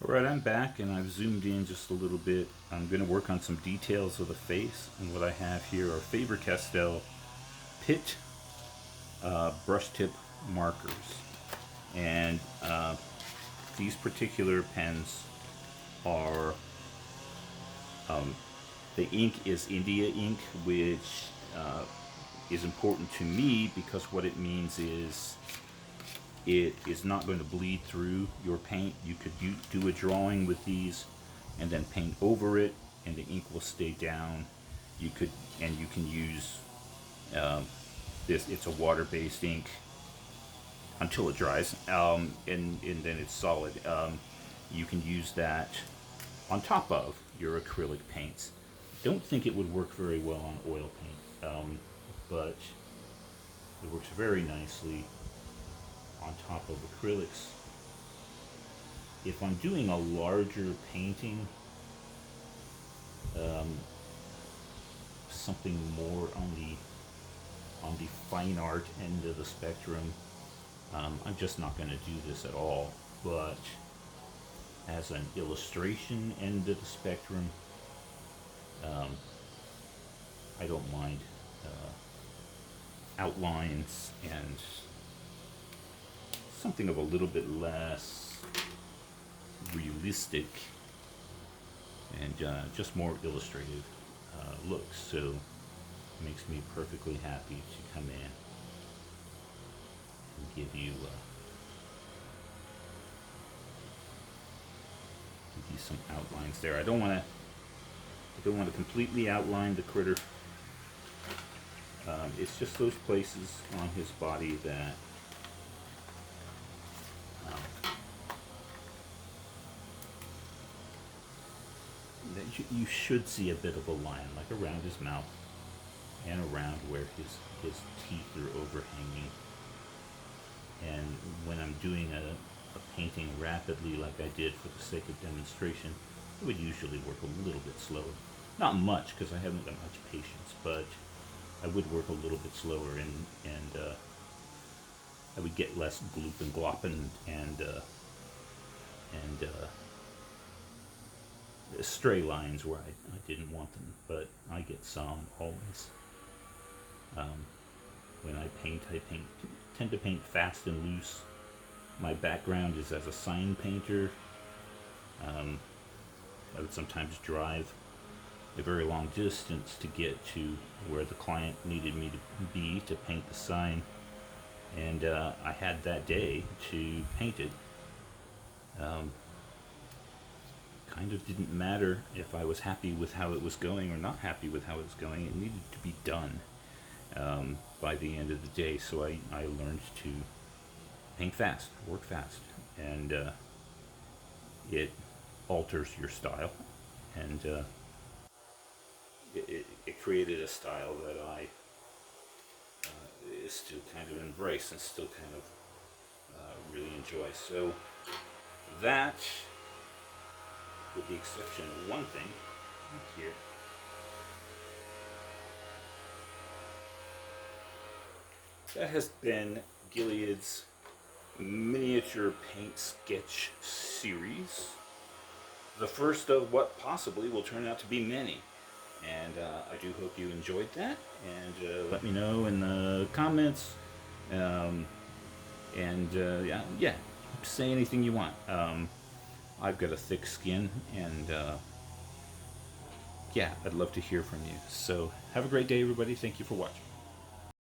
Alright, I'm back and I've zoomed in just a little bit. I'm going to work on some details of the face, and what I have here are Faber-Castell Pitt brush tip markers. And these particular pens are, the ink is India ink, which is important to me because what it means is it is not going to bleed through your paint. You could do a drawing with these and then paint over it and the ink will stay down. You can use this. It's a water-based ink until it dries, and then it's solid. You can use that on top of your acrylic paints. Don't think it would work very well on oil paint, but it works very nicely on top of acrylics. If I'm doing a larger painting, something more on the fine art end of the spectrum, I'm just not going to do this at all. But as an illustration end of the spectrum, I don't mind outlines and something of a little bit less realistic and just more illustrative looks. So it makes me perfectly happy to come in and give you some outlines there. I don't want to completely outline the critter. It's just those places on his body that you should see a bit of a line, like around his mouth and around where his teeth are overhanging. And when I'm doing a painting rapidly like I did for the sake of demonstration, it would usually work a little bit slower. Not much, because I haven't got much patience, but I would work a little bit slower, and I would get less gloop and glop and stray lines where I didn't want them, but I get some always. When I tend to paint fast and loose. My background is as a sign painter. I would sometimes drive a very long distance to get to where the client needed me to be to paint the sign, and I had that day to paint it. Kind of didn't matter if I was happy with how it was going or not happy with how it was going. It needed to be done by the end of the day, so I learned to paint fast, work fast, and it alters your style, and it created a style that I still kind of embrace and still kind of really enjoy. So that, with the exception of one thing here, that has been Gilead's miniature paint sketch series, the first of what possibly will turn out to be many. And I do hope you enjoyed that, and let me know in the comments, yeah, say anything you want. I've got a thick skin, and yeah, I'd love to hear from you. So have a great day, everybody. Thank you for watching.